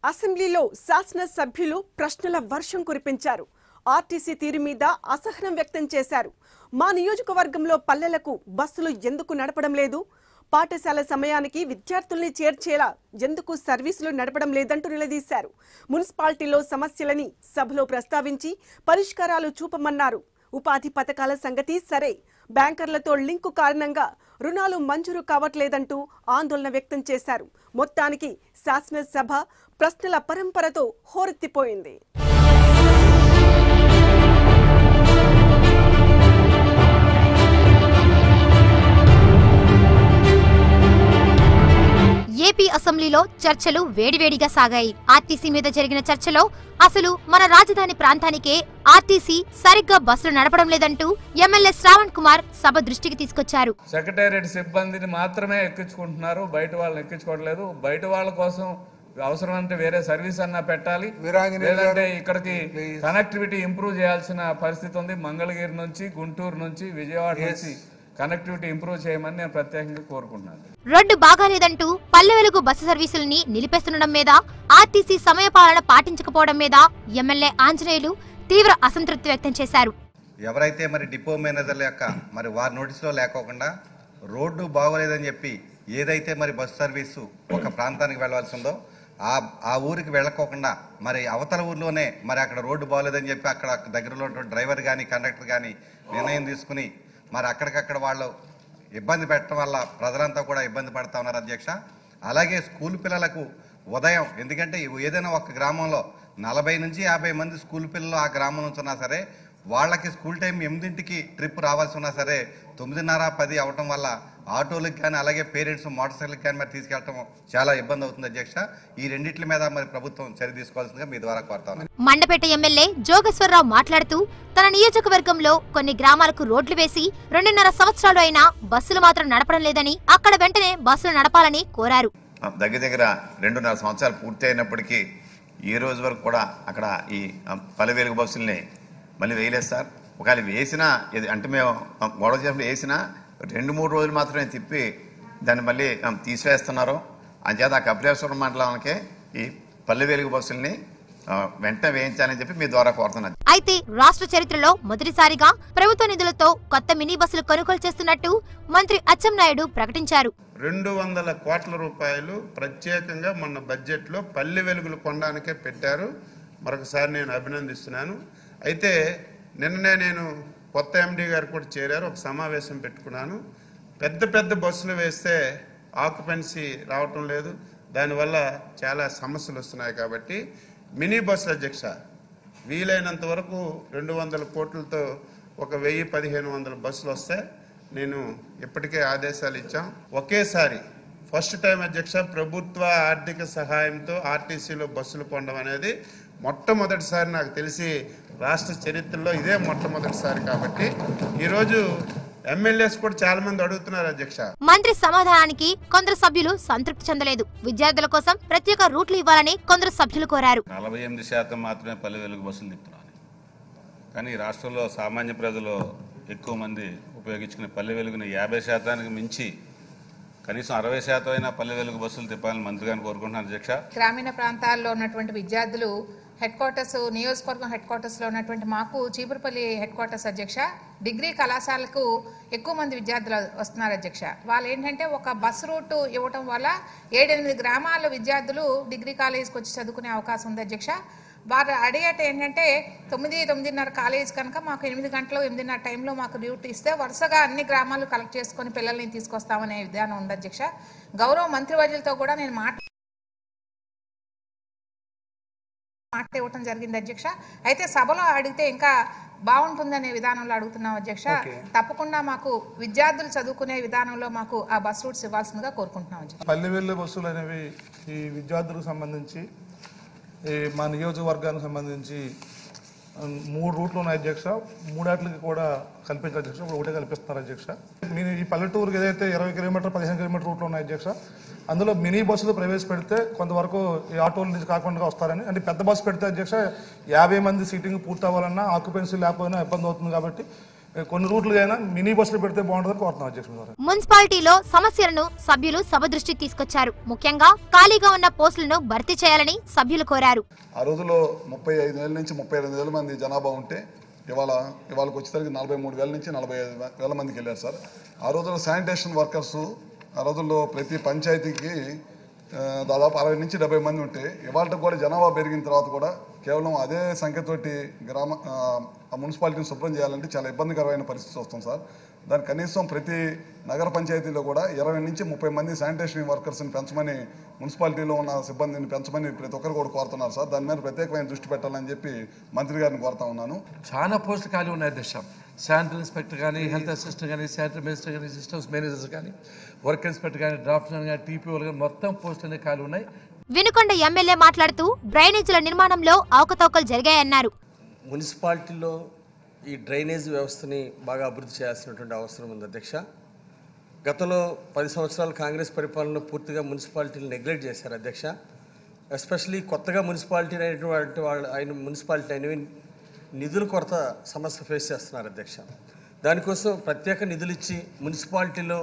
అసెంబ్లీలో శాసనసభ్యులు ప్రశ్నల వర్షం కురిపించారు. ఆర్టీసీ తీరు మీద అసహనం వ్యక్తం చేశారు. మా నియోజకవర్గంలో పల్లెలకు బస్సులు ఎందుకు నడపడం లేదు? పాఠశాల సమయానికి విద్యార్థుల్ని చేర్చేలా ఎందుకు సర్వీసులు నడపడం లేదంటూ నిలదీశారు. మున్సిపాలిటీలో సమస్యలని సభలో ప్రస్తావించి పరిష్కారాలు చూపమన్నారు. ఉపాధి పథకాల సంగతి సరే, బ్యాంకర్లతో లింకు కారణంగా రుణాలు మంజూరు కావట్లేదంటూ ఆందోళన వ్యక్తం చేశారు. మొత్తానికి శాసనసభ ప్రశ్నల పరంపరతో హోరెత్తిపోయింది. ఏపీ అసెంబ్లీలో చర్చలు వేడివేడిగా సాగాయి. ఆర్టీసీ మీద జరిగిన చర్చలో అసలు మన రాజధాని ప్రాంతానికే ఆర్టీసీ సరిగ్గా బస్సులు నడపడం లేదంటూ ఎమ్మెల్యే శ్రావణ్ కుమార్ సభ దృష్టికి తీసుకొచ్చారు. సెక్రటేరియట్ సిబ్బందిని మాత్రమే ఎక్కించుకుంటున్నారు, బయట వాళ్ళని ఎక్కించుకోవట్లేదు. బయట వాళ్ళ కోసం అవసరం అంటే వేరే సర్వీస్ అన్నా పెట్టాలి, లేదంటే ఇక్కడికి కనెక్టివిటీ ఇంప్రూవ్ చేయాల్సిన పరిస్థితి ఉంది. మంగళగిరి నుంచి, గుంటూరు నుంచి, విజయవాడ నుంచి కనెక్టివిటీ ఇంప్రూవ్ చేయమని నేను ప్రత్యేకంగా కోరుకుంటున్నాను. రోడ్డు బాగాలేదంటూ పల్లె వెలుగు బస్సు సర్వీసుల్ని నిలిపేస్తుండడం మీద, ఆర్టీసీ సమయపాలన పాటించకపోవడం మీద ఎమ్మెల్యే ఆంజనేయులు తీవ్ర అసంతృప్తి వ్యక్తం చేశారు. ఎవరైతే మరి డిపో మేనేజర్ల యొక్క మరి వారి నోటీసులో లేకోకుండా రోడ్డు బాగోలేదని చెప్పి ఏదైతే మరి బస్సు సర్వీసు ఒక ప్రాంతానికి వెళ్లవలసి ఉందో ఆ ఊరికి వెళ్ళకోకుండా మరి అవతల ఊర్లోనే మరి అక్కడ రోడ్డు బాగోలేదని చెప్పి అక్కడ దగ్గరలో డ్రైవర్ కానీ కండక్టర్ కానీ నిర్ణయం తీసుకుని మరి అక్కడికక్కడ వాళ్ళు ఇబ్బంది పెట్టడం వల్ల ప్రజలంతా కూడా ఇబ్బంది పడతా ఉన్నారు అధ్యక్ష. అలాగే స్కూల్ పిల్లలకు ఉదయం, ఎందుకంటే ఏదైనా ఒక గ్రామంలో 40 నుంచి 50 మంది స్కూల్ పిల్లలు ఆ గ్రామం నుంచి ఉన్నా సరే వాళ్ళకి స్కూల్ టైం 8కి ట్రిప్ రావాల్సి ఉన్నా సరే 9:30, 10 అవటం వల్ల ఆటోలకు కానీ అలాగే పేరెంట్స్ మోటార్ సైకిల్కి కానీ మరి తీసుకెళ్ళటం చాలా ఇబ్బంది అవుతుంది అధ్యక్ష. ఈ రెండింటి మీద మరి ప్రభుత్వం చర్య తీసుకోవాల్సిందిగా మీ ద్వారా కోరుతాను. మండపేట ఎమ్మెల్యే జోగేశ్వరరావు మాట్లాడుతూ తన నియోజకవర్గంలో కొన్ని గ్రామాలకు రోడ్లు వేసి 2.5 సంవత్సరాలు అయినా బస్సులు మాత్రం నడపడం లేదని, అక్కడ వెంటనే బస్సులు నడపాలని కోరారు. దగ్గర 2.5 సంవత్సరాలు పూర్తి అయినప్పటికీ ఈ రోజు వరకు కూడా అక్కడ ఈ పల్లె వెలుగు బస్సుల్ని మళ్ళీ వేయలేదు సార్. ఒకవేళ వేసినా అంటే మేము గొడవ చేసినప్పుడు వేసినా 2-3 రోజులు మాత్రమే తిప్పి దాన్ని మళ్ళీ తీసివేస్తున్నారు. అంచేత ఆ కపిలేశ్వరం మండలానికి ఈ పల్లె వెలుగు బస్సుల్ని వెంటనే వేయించాలని చెప్పి మీ ద్వారా కోరుతున్నారు. అయితే రాష్ట్ర చరిత్రలో మొదటిసారిగా ప్రభుత్వ నిధులతో కొత్త మినీ బస్సులు కొనుగోలు చేస్తున్నట్టు మంత్రి అచ్చెన్నాయుడు ప్రకటించారు. 200 కోట్ల రూపాయలు ప్రత్యేకంగా మొన్న బడ్జెట్లో పల్లె వెలుగులు కొనడానికే పెట్టారు. మరొకసారి నేను అభినందిస్తున్నాను. అయితే నిన్ననే నేను కొత్త ఎండీ గారు కూడా చేరారు, ఒక సమావేశం పెట్టుకున్నాను. పెద్ద బస్సులు వేస్తే ఆక్యుపెన్సీ రావటం లేదు, దానివల్ల చాలా సమస్యలు వస్తున్నాయి. కాబట్టి మినీ బస్సు అధ్యక్ష వీలైనంత వరకు 200 కోట్లతో ఒక 1000-1500 బస్సులు వస్తే నేను ఇప్పటికే ఆదేశాలు ఇచ్చాం. ఒకేసారి ఫస్ట్ టైం అధ్యక్ష ప్రభుత్వ ఆర్థిక సహాయంతో ఆర్టీసీలో బస్సులు కొనడం అనేది మొట్టమొదటిసారి, నాకు తెలిసి రాష్ట్ర చరిత్రలో ఇదే మొట్టమొదటిసారి. కాబట్టి ఈరోజు ఎమ్మెల్యేస్ కూడా చాలా మంది అడుగుతున్నారు అధ్యక్ష. మంత్రి సమాధానానికి కొందరు సభ్యులు సంతృప్తి చెందలేదు. విద్యార్థుల కోసం ప్రత్యేక రూట్లు ఇవ్వాలని కొందరు సభ్యులు కోరారు. 48% మాత్రమే పల్లె వెలుగు బస్సులు తిప్పుతున్నారు. కానీ రాష్ట్రంలో సామాన్య ప్రజలు ఎక్కువ మంది ఉపయోగించుకునే పల్లె వెలుగుని 50% మించి కనీసం 60% అయినా పల్లె వెలుగు బస్సులు తిప్పాలని మంత్రి గారిని కోరుకుంటున్నాను అధ్యక్ష. గ్రామీణ ప్రాంతాల్లో ఉన్నటువంటి విద్యార్థులు హెడ్ క్వార్టర్స్, నియోజకవర్గం హెడ్ క్వార్టర్స్లో ఉన్నటువంటి మాకు చీపురుపల్లి హెడ్ క్వార్టర్స్ అధ్యక్ష డిగ్రీ కళాశాలకు ఎక్కువ మంది విద్యార్థులు వస్తున్నారు అధ్యక్ష. వాళ్ళు ఏంటంటే ఒక బస్ రూట్ ఇవ్వటం వల్ల 7-8 గ్రామాల విద్యార్థులు డిగ్రీ కాలేజీకి వచ్చి చదువుకునే అవకాశం ఉంది అధ్యక్ష. వారు అడిగేట ఏంటంటే 9-9:30 కాలేజ్ కనుక మాకు 8 గంటలు 8:30 టైంలో మాకు డ్యూటీ ఇస్తే వరుసగా అన్ని గ్రామాలు కలెక్ట్ చేసుకొని పిల్లల్ని తీసుకొస్తామనే విధానం ఉంది అధ్యక్ష. గౌరవ మంత్రివర్యులతో కూడా నేను మాట ఇవ్వటం జరిగింది అధ్యక్ష. అయితే సభలో అడిగితే ఇంకా బాగుంటుందనే విధానంలో అడుగుతున్నాం అధ్యక్ష. తప్పకుండా మాకు విద్యార్థులు చదువుకునే విధానంలో మాకు ఆ బస్ రూట్స్ ఇవ్వాల్సిందిగా కోరుకుంటున్నాం అధ్యక్ష. పల్లె వెలుగు బస్సులు అనేవి ఈ విద్యార్థులకు సంబంధించి మా నియోజకవర్గానికి సంబంధించి 3 రూట్లు ఉన్నాయి అధ్యక్ష. 3 కూడా కల్పించారు అధ్యక్ష, ఒకటే కల్పిస్తున్నారు అధ్యక్ష. ఈ పల్లెటూరుకి ఏదైతే 20 కిలోమీటర్ 15 కిలోమీటర్ రూట్లు ఉన్నాయి అధ్యక్ష, అందులో మినీ బస్సులు ప్రవేశపెడితే కొంతవరకు ఈ ఆటోల నుంచి కాకుండా వస్తారని. అంటే పెద్ద బస్సు పెడితే అధ్యక్ష 50 మంది సీటింగ్ పూర్తి అవ్వాలన్నా ఆక్యుపెన్సీ లేకపోయినా ఇబ్బంది అవుతుంది. కాబట్టి కొన్ని రూట్లు అయినా మినీ బస్సులు పెడితే బాగుంటుందని కోరుతున్నాం అధ్యక్షుల ద్వారా. మున్సిపాలిటీలో సమస్యలను సభ్యులు సభ దృష్టికి తీసుకొచ్చారు. ముఖ్యంగా ఖాళీగా ఉన్న పోస్టులను భర్తీ చేయాలని సభ్యులు కోరారు. ఆ రోజుల్లో 35,000 నుంచి 32,000 మంది జనాభా ఉంటే ఇవాళకి వచ్చేసరికి 43,000 నుంచి 45,000 మందికి వెళ్ళారు సార్. ఆ రోజుల్లో శానిటేషన్ వర్కర్స్ ఆ రోజుల్లో ప్రతి పంచాయతీకి దాదాపు 60 నుంచి 70 మంది ఉంటే ఇవాళ కూడా జనాభా పెరిగిన తర్వాత కూడా కేవలం అదే సంఖ్యతోటి మున్సిపాలిటీని శుభ్రం చేయాలంటే చాలా ఇబ్బందికరమైన పరిస్థితి వస్తుంది సార్. దానికి కనీసం ప్రతి నగర పంచాయతీలో కూడా 20 నుంచి 30 మంది శానిటేషన్ వర్కర్స్ని పెంచమని, మున్సిపాలిటీలో ఉన్న సిబ్బందిని పెంచమని ప్రతి ఒక్కరు కూడా కోరుతున్నారు సార్. దాని మీద ప్రత్యేకమైన దృష్టి పెట్టాలని చెప్పి మంత్రి గారిని కోరుతా ఉన్నాను. చాలా పోస్టులు ఖాళీ ఉన్నాయి అధ్యక్ష. శానిటరీ ఇన్స్పెక్టర్ కానీ, హెల్త్ అసిస్టెంట్ కానీ, శానిటరీ మినిస్టర్ కానీ, సిస్టమ్స్ మేనేజర్స్ కానీ, వర్క్ ఇన్స్పెక్టర్ కానీ, డ్రాఫ్ట్మెన్ కానీ, టీపీఓలు కానీ మొత్తం పోస్టులు అనేవి ఖాళీ ఉన్నాయి. వినుకొండ ఎమ్మెల్యే మాట్లాడుతూ డ్రైనేజీల నిర్మాణంలో అవకతవకలు జరిగాయన్నారు. మున్సిపాలిటీలో ఈ డ్రైనేజ్ వ్యవస్థని బాగా అభివృద్ధి చేయాల్సినటువంటి అవసరం ఉంది అధ్యక్ష. గతంలో 10 సంవత్సరాలు కాంగ్రెస్ పరిపాలనలో పూర్తిగా మున్సిపాలిటీలు నెగ్లెక్ట్ చేశారు అధ్యక్ష. ఎస్పెషలీ కొత్తగా మున్సిపాలిటీ అయినటువంటి మున్సిపాలిటీ అనేవి నిధుల కొరత సమస్య ఫేస్ చేస్తున్నారు అధ్యక్ష. దానికోసం ప్రత్యేక నిధులు ఇచ్చి మున్సిపాలిటీలో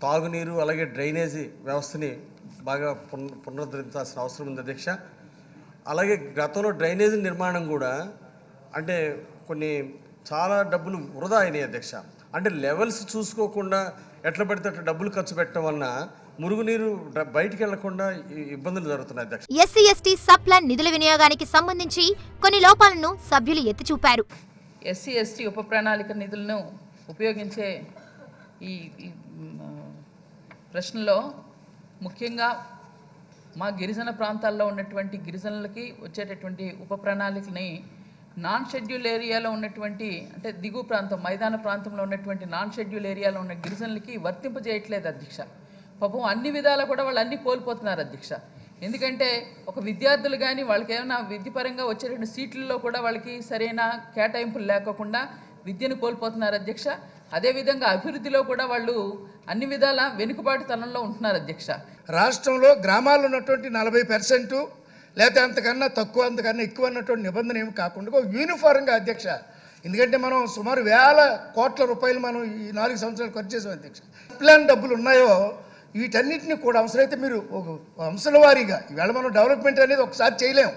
తాగునీరు అలాగే డ్రైనేజీ వ్యవస్థని బాగా పునరుద్ధరించాల్సిన అవసరం ఉంది అధ్యక్ష. అలాగే గతంలో డ్రైనేజీ నిర్మాణం కూడా అంటే కొన్ని చాలా డబ్బులు వృధా అయినాయి అధ్యక్ష. అంటే లెవెల్స్ చూసుకోకుండా ఎట్లా పడితే అట్లా డబ్బులు ఖర్చు పెట్టడం వలన మురుగునీరు బయటికి వెళ్లకుండా ఇబ్బందులు జరుగుతున్నాయి అధ్యక్ష. ఎస్సీ ఎస్టీ సబ్ ప్లాన్ నిధుల వినియోగానికి సంబంధించి కొన్ని లోపాలను సభ్యులు ఎత్తి చూపారు. ఎస్సీ ఎస్టీ ఉప ప్రణాళిక నిధులను ఉపయోగించే ఈ ప్రశ్నలో ముఖ్యంగా మా గిరిజన ప్రాంతాల్లో ఉన్నటువంటి గిరిజనులకి వచ్చేటటువంటి ఉప ప్రణాళికని నాన్ షెడ్యూల్ ఏరియాలో ఉన్నటువంటి అంటే దిగువ ప్రాంతం మైదాన ప్రాంతంలో ఉన్నటువంటి నాన్ షెడ్యూల్ ఏరియాలో ఉన్న గిరిజనులకి వర్తింపజేయట్లేదు అధ్యక్ష. పాపం అన్ని విధాలా కూడా వాళ్ళు అన్నీ కోల్పోతున్నారు అధ్యక్ష. ఎందుకంటే ఒక విద్యార్థులు కానీ వాళ్ళకి ఏమైనా విద్యపరంగా వచ్చేటువంటి సీట్లలో కూడా వాళ్ళకి సరైన కేటాయింపులు లేకోకుండా విద్యను కోల్పోతున్నారు అధ్యక్ష. అదేవిధంగా అభివృద్ధిలో కూడా వాళ్ళు అన్ని విధాల వెనుకబాటుతనంలో ఉంటున్నారు అధ్యక్ష. రాష్ట్రంలో గ్రామాల్లో ఉన్నటువంటి 40% లేకపోతే అంతకన్నా తక్కువ అంతకన్నా ఎక్కువ అన్నటువంటి నిబంధన ఏమి కాకుండా యూనిఫారంగా అధ్యక్ష. ఎందుకంటే మనం సుమారు 1,000 కోట్ల రూపాయలు మనం ఈ 4 సంవత్సరాలు ఖర్చు చేసాం అధ్యక్ష. ప్లాన్ డబ్బులు ఉన్నాయో వీటన్నిటిని కూడా అవసరమైతే మీరు ఒక అంశాల వారీగా ఈవేళ మనం డెవలప్మెంట్ అనేది ఒకసారి చేయలేము,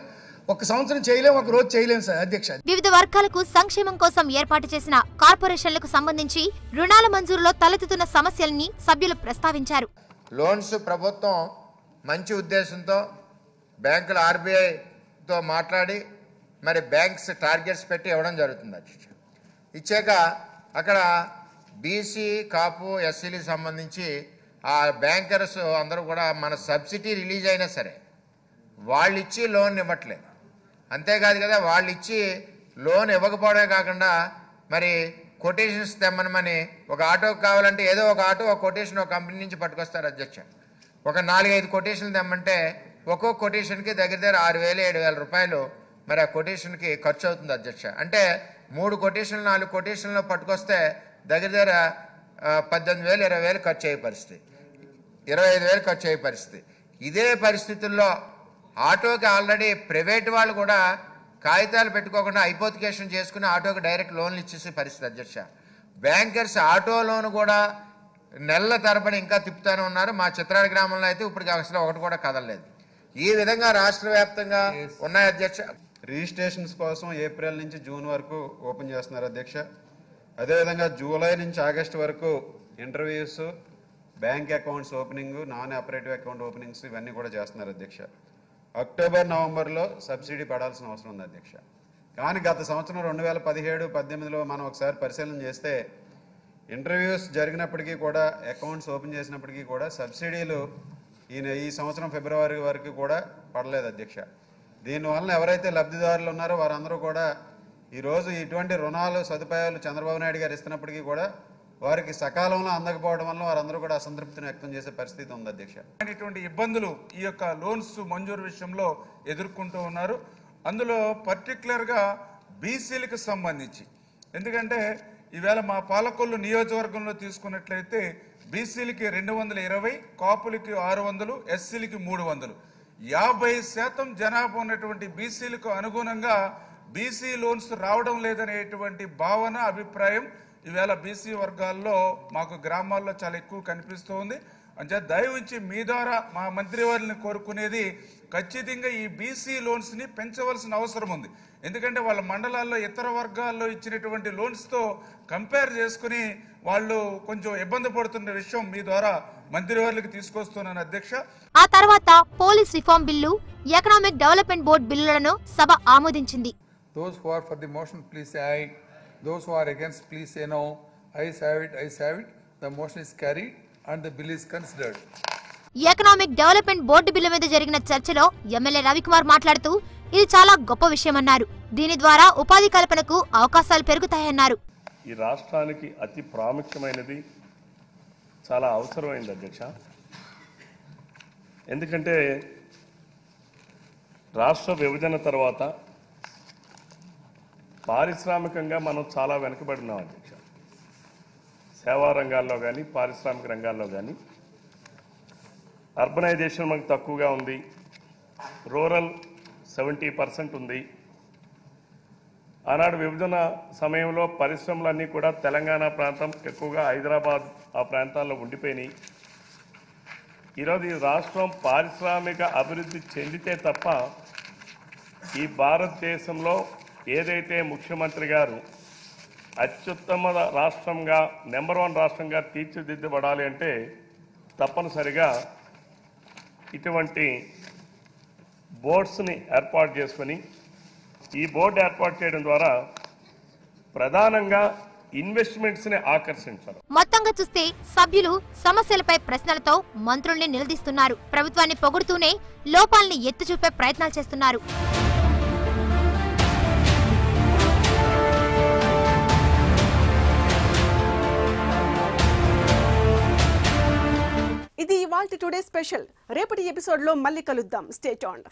ఒక సంవత్సరం చేయలేము, ఒక రోజు చేయలేము సార్ అధ్యక్ష. వివిధ వర్గాలకు సంక్షేమం కోసం ఏర్పాటు చేసిన కార్పొరేషన్లకు సంబంధించి రుణాల మంజూరులో తలెత్తుతున్న సమస్యల్ని సభ్యులు ప్రస్తావించారు. లోన్స్ ప్రభుత్వం మంచి ఉద్దేశంతో బ్యాంకులు ఆర్బీఐతో మాట్లాడి మరి బ్యాంక్స్ టార్గెట్స్ పెట్టి ఇవ్వడం జరుగుతుంది అధ్యక్ష. ఇచ్చాక అక్కడ బీసీ కాపు ఎస్సీలకు సంబంధించి ఆ బ్యాంకర్స్ అందరూ కూడా మన సబ్సిడీ రిలీజ్ అయినా సరే వాళ్ళు ఇచ్చి లోన్ ఇవ్వట్లేదు. అంతేకాదు కదా, వాళ్ళు ఇచ్చి లోన్ ఇవ్వకపోవడమే కాకుండా మరి కొటేషన్స్ తెమ్మనమని ఒక ఆటోకి కావాలంటే ఏదో ఒక ఆటో ఒక కొటేషన్ ఒక కంపెనీ నుంచి పట్టుకొస్తారు అధ్యక్ష. ఒక 4-5 కొటేషన్లు తెమ్మంటే ఒక్కొక్క కొటేషన్కి దగ్గర 6,000-7,000 రూపాయలు మరి ఆ కొటేషన్కి ఖర్చు అవుతుంది అధ్యక్ష. అంటే 3 కొటేషన్లు 4 కొటేషన్లో పట్టుకొస్తే దగ్గర 18,000-20,000 ఖర్చు అయ్యే పరిస్థితి, 25,000 ఖర్చు అయ్యే పరిస్థితి. ఇదే పరిస్థితుల్లో ఆటోకి ఆల్రెడీ ప్రైవేట్ వాళ్ళు కూడా కాగితాలు పెట్టుకోకుండా హైపోతికేషన్ చేసుకుని ఆటోకి డైరెక్ట్ లోన్లు ఇచ్చేసే పరిస్థితి అధ్యక్ష. బ్యాంకర్స్ ఆటో లోన్ కూడా నెలల తరబడి ఇంకా తిప్పుతూనే ఉన్నారు. మా చిత్రాల గ్రామంలో అయితే ఇప్పటికి అసలు ఒకటి కూడా కదలలేదు. ఈ విధంగా రాష్ట్ర వ్యాప్తంగా ఉన్నాయి అధ్యక్ష. రిజిస్ట్రేషన్స్ కోసం ఏప్రిల్ నుంచి జూన్ వరకు ఓపెన్ చేస్తున్నారు అధ్యక్ష. అదేవిధంగా జూలై నుంచి ఆగస్టు వరకు interviews, bank accounts opening, non operative account openings ఇవన్నీ కూడా చేస్తున్నారు అధ్యక్ష. అక్టోబర్ నవంబర్లో సబ్సిడీ పడాల్సిన అవసరం ఉంది అధ్యక్ష. కానీ గత సంవత్సరం 2017-18లో మనం ఒకసారి పరిశీలన చేస్తే ఇంటర్వ్యూస్ జరిగినప్పటికీ కూడా అకౌంట్స్ ఓపెన్ చేసినప్పటికీ కూడా సబ్సిడీలు ఈ సంవత్సరం ఫిబ్రవరి వరకు కూడా పడలేదు అధ్యక్ష. దీనివల్ల ఎవరైతే లబ్ధిదారులు ఉన్నారో వారందరూ కూడా ఈరోజు ఇటువంటి రుణాలు సదుపాయాలు చంద్రబాబు నాయుడు గారు ఇస్తున్నప్పటికీ కూడా వారికి సకాలంలో అందకపోవడం వల్ల వారందరూ కూడా అసంతృప్తిని వ్యక్తం చేసే పరిస్థితి ఉంది అధ్యక్ష. ఇటువంటి ఇబ్బందులు ఈ యొక్క లోన్స్ మంజూరు విషయంలో ఎదుర్కొంటూ ఉన్నారు. అందులో పర్టికులర్గా బీసీలకు సంబంధించి, ఎందుకంటే ఈవేళ మా పాలకొల్లు నియోజకవర్గంలో తీసుకున్నట్లయితే బీసీలకి 220, కాపులకి 600, ఎస్సీలకి 300, 50% జనాభా ఉన్నటువంటి బీసీలకు అనుగుణంగా బీసీ లోన్స్ రావడం లేదనేటువంటి భావన, అభిప్రాయం ఈవేళ బీసీ వర్గాల్లో మాకు గ్రామాల్లో చాలా ఎక్కువ కనిపిస్తూ ఉంది. అంటే దయవుంచి మీ ద్వారా మా మంత్రివర్యులను కోరుకునేది ఖచ్చితంగా ఈ బీసీ లోన్స్ని పెంచవలసిన అవసరం ఉంది. ఎందుకంటే వాళ్ళ మండలాల్లో ఇతర వర్గాల్లో ఇచ్చినటువంటి లోన్స్తో కంపేర్ చేసుకుని వాళ్ళు కొంచెం ఇబ్బంది పడుతున్న విషయం మీ ద్వారా మంత్రివర్యులకు తీసుకొస్తున్నాను అధ్యక్ష. ఆ తర్వాత police reform bill, economic development board బిల్లులను సభ ఆమోదించింది. Those who are for the motion please say aye. Those who are against please say no. Ayes have it, ayes have it. The motion is carried and the bill is considered. Economic development board bill మీద జరిగిన చర్చలో MLA Ravikumar మాట్లాడుతూ ఇది చాలా గొప్ప విషయమన్నారు. దీని ద్వారా ఉపాధి కల్పనకు అవకాశాలు పెరుగుతాయన్నారు. ఈ రాష్ట్రానికి అతి ప్రాముఖ్యమైనది, చాలా అవసరమైంది అధ్యక్ష. ఎందుకంటే రాష్ట్ర విభజన తర్వాత పారిశ్రామికంగా మనం చాలా వెనుకబడినాం అధ్యక్ష. సేవా రంగాల్లో కానీ పారిశ్రామిక రంగాల్లో కానీ అర్బనైజేషన్ మనకు తక్కువగా ఉంది. రూరల్ 70% ఉంది. ఆనాడు విభజన సమయంలో పరిశ్రమలన్నీ కూడా తెలంగాణ ప్రాంతం, ఎక్కువగా హైదరాబాద్ ఆ ప్రాంతాల్లో ఉండిపోయినాయి. ఈరోజు ఈ రాష్ట్రం పారిశ్రామిక అభివృద్ధి చెందితే తప్ప ఈ భారతదేశంలో ఏదైతే ముఖ్యమంత్రి గారు అత్యుత్తమ రాష్ట్రంగా, నెంబర్ 1 రాష్ట్రంగా తీర్చిదిద్దబడాలి అంటే తప్పనిసరిగా ఇటువంటి బోర్డ్స్ని ఏర్పాటు చేసుకొని, ఈ బోర్డు ఏర్పాటు చేయడం ద్వారా ప్రధానంగా ఇన్వెస్ట్మెంట్స్ని ఆకర్షించారు. మొత్తంగా చూస్తే సభ్యులు సమస్యలపై ప్రశ్నలతో మంత్రుల్ని నిలదీస్తున్నారు. ప్రభుత్వాన్ని పొగుడుతూనే లోపాల్ని ఎత్తి చూపే ప్రయత్నాలు చేస్తున్నారు. ఇది ఇవాల్టి టుడే స్పెషల్. రేపటి ఎపిసోడ్ లో మళ్ళీ కలుద్దాం. Stay tuned.